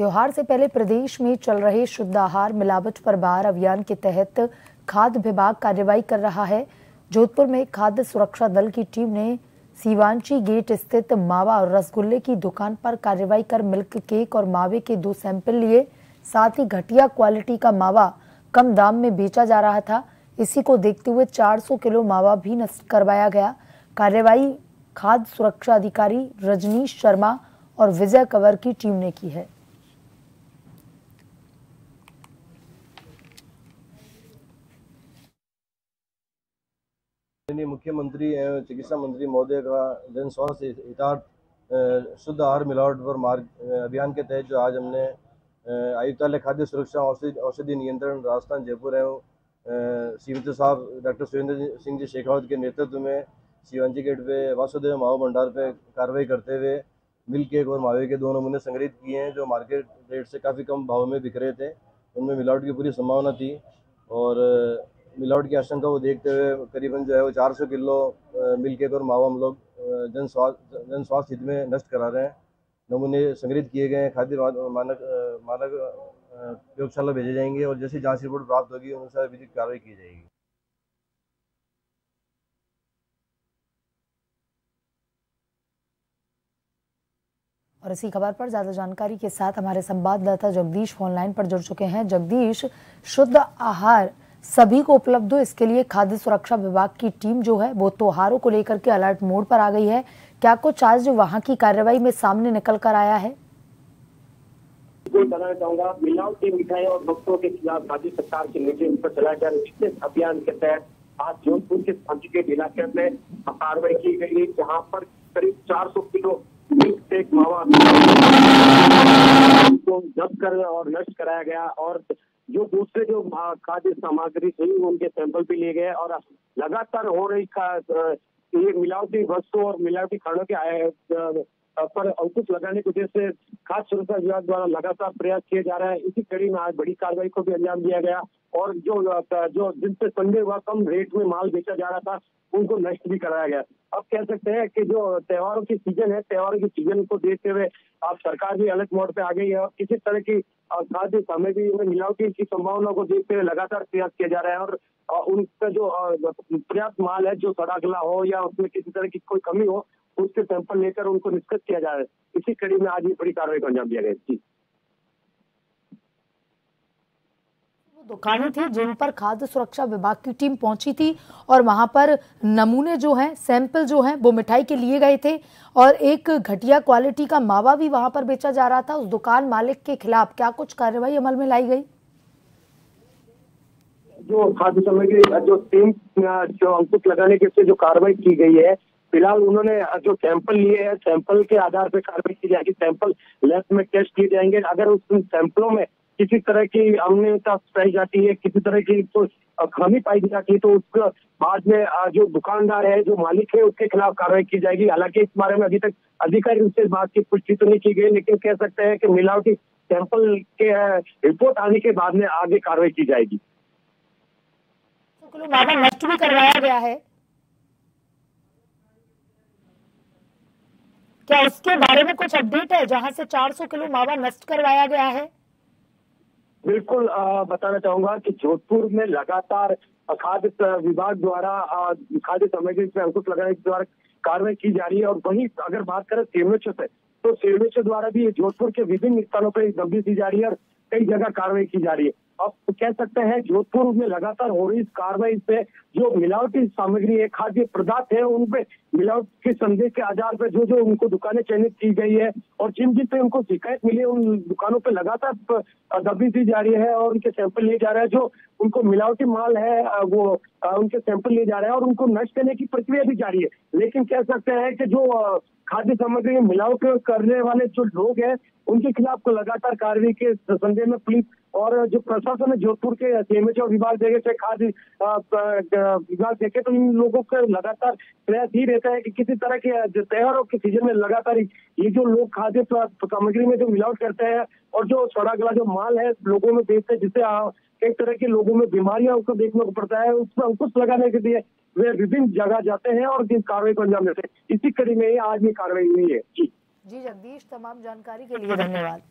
त्योहार से पहले प्रदेश में चल रहे शुद्ध आहार मिलावट पर बार अभियान के तहत खाद्य विभाग कार्रवाई कर रहा है। जोधपुर में खाद्य सुरक्षा दल की टीम ने सीवांची गेट स्थित मावा और रसगुल्ले की दुकान पर कार्रवाई कर मिल्क केक और मावे के 2 सैंपल लिए। साथ ही घटिया क्वालिटी का मावा कम दाम में बेचा जा रहा था। इसी को देखते हुए 400 किलो मावा भी नष्ट करवाया गया। कार्रवाई खाद्य सुरक्षा अधिकारी रजनीश शर्मा और विजय कंवर की टीम ने की है। मुख्यमंत्री एवं चिकित्सा मंत्री महोदय का जन स्वास्थ्य हितार्थ शुद्ध आहार मिलावट पर मार्ग अभियान के तहत जो आज हमने आयुक्तालय खाद्य सुरक्षा औषधि नियंत्रण राजस्थान जयपुर एवं सीमित साहब डॉक्टर सुरेंद्र सिंह जी शेखावत के नेतृत्व में सीवांची गेट पे वासुदेव मावा भंडार पे कार्रवाई करते हुए मिल्क केक और मावे के 2 नमूने संग्रहित किए हैं जो मार्केट रेट से काफ़ी कम भाव में बिक रहे थे। उनमें मिलावट की पूरी संभावना थी और मिलावट की आशंका को देखते हुए करीबन जो है वो 400 किलो मिल्क केक और मावा हम लोग जन स्वास्थ्य हित में नष्ट करा रहे हैं। नमूने संग्रहित किए गए हैं, खाद्य मानक प्रयोगशाला भेजे जाएंगे और जैसी जांच रिपोर्ट प्राप्त होगी उन अनुसार विधिक कार्रवाई की जाएगी। और इसी खबर पर ज्यादा जानकारी के साथ हमारे संवाददाता जगदीश ऑनलाइन पर जुड़ चुके हैं। जगदीश, शुद्ध आहार सभी को उपलब्ध हो, इसके लिए खाद्य सुरक्षा विभाग की टीम जो है वो त्योहारों को लेकर के अलर्ट मोड पर आ गई है। क्या कुछ आज वहां की कार्रवाई में सामने निकल कर आया है? बताना चाहूंगा, मिलावटी मिठाई और वस्तुओं के खिलाफ राज्य सरकार के निर्देश पर चलाए जा रहे विशेष अभियान के तहत आज जोधपुर के संचिकेट इलाके में कार्रवाई की गई, जहां पर करीब 400 किलो मिल्क केक मावा को जब्त कर और नष्ट कराया गया और जो दूसरे जो खाद्य सामग्री थी उनके सैंपल भी लिए गए और लगातार हो रही ये मिलावटी वस्तु और मिलावटी खानों के पर अंकुश लगाने की वजह से खाद्य सुरक्षा विभाग द्वारा लगातार प्रयास किए जा रहा है। इसी कड़ी में आज बड़ी कार्रवाई को भी अंजाम दिया गया और जो जिनसे संदेह हुआ कम रेट में माल बेचा जा रहा था उनको नष्ट भी कराया गया। अब कह सकते हैं कि जो त्योहारों की सीजन है, त्योहारों की सीजन को देखते हुए अब सरकार भी अलर्ट मोड पे आ गई है और किसी तरह की खाद्य सामग्री में मिलावटी की संभावना को देखते हुए लगातार प्रयास किया जा रहा है और उनका जो पर्याप्त माल है जो सड़ा गला हो या उसमें किसी तरह की कोई कमी हो उसके सैंपल लेकर उनको निष्कृत किया जा रहा है। इसी कड़ी में आज ये बड़ी कार्रवाई को अंजाम दिया गया। जी, दुकानें थी जिन पर खाद्य सुरक्षा विभाग की टीम पहुंची थी और वहां पर नमूने जो हैं, सैंपल जो हैं वो मिठाई के लिए गए थे और एक घटिया क्वालिटी का मावा भी वहां पर बेचा जा रहा था। उस दुकान मालिक के खिलाफ क्या कुछ कार्रवाई अमल में लाई गई? जो खाद्य सामग्री जो टीम जो अंकुश लगाने के से जो कार्रवाई की गई है, फिलहाल उन्होंने जो सैंपल लिए हैं सैंपल के आधार पर कार्रवाई की जाएगी। सैंपल लैब में टेस्ट किए जाएंगे। अगर उस सैंपलों में किसी तरह की अम्लता पाई जाती है, किसी तरह की तो खामी पाई जाती है तो उसके बाद में जो दुकानदार है, जो मालिक है, उसके खिलाफ कार्रवाई की जाएगी। हालांकि इस बारे में अभी तक अधिकारी से बात की पुष्टि तो नहीं की गई, लेकिन कह सकते हैं कि मिलावटी सैंपल के रिपोर्ट आने के बाद में आगे कार्रवाई की जाएगी। मावा नष्ट भी करवाया गया है, क्या उसके बारे में कुछ अपडेट है जहां से 400 किलो मावा नष्ट करवाया गया है? बिल्कुल बताना चाहूंगा कि जोधपुर में लगातार खाद्य विभाग द्वारा खाद्य सामग्री पर अंकुश लगाने के द्वारा कार्रवाई की जा रही है और वहीं अगर बात करें सेवनेचर से तो सेवनेचर द्वारा भी जोधपुर के विभिन्न स्थानों पर गंभीर दी जा रही है और कई जगह कार्रवाई की जा रही है। अब कह सकते हैं जोधपुर में लगातार हो रही इस कार्रवाई से जो मिलावटी सामग्री है, खाद्य पदार्थ है, उनपे मिलावट के संदेह के आधार पर जो उनको दुकानें चयनित की गई है और जिन पे उनको शिकायत मिली है उन दुकानों पे लगातार दबी दी जा रही है और उनके सैंपल लिए जा रहे हैं। जो उनको मिलावटी माल है वो उनके सैंपल लिए जा रहे हैं और उनको नष्ट करने की प्रक्रिया भी जारी है। लेकिन कह सकते हैं कि जो खाद्य सामग्री में मिलावट करने वाले जो लोग हैं उनके खिलाफ लगातार कार्रवाई के संदेह में पुलिस और जो प्रशासन है जोधपुर के सीएमएचओ विभाग देखे से खाद्य विभाग देखे तो इन लोगों का लगातार प्रयास ही रहता है कि किसी तरह के त्योहारों के सीजन में लगातार ये जो लोग खाद्य सामग्री में जो मिलावट करते हैं और जो सड़ा गला जो माल है लोगों में बेचते हैं, जिससे कई तरह के लोगों में बीमारियां उसको देखने को पड़ता है, उस पर अंकुश लगाने के लिए वे विभिन्न जगह जाते हैं और जिस कार्रवाई को अंजाम देते हैं। इसी कड़ी में आज ये कार्रवाई हुई है। जी जगदीश, तमाम जानकारी के लिए धन्यवाद।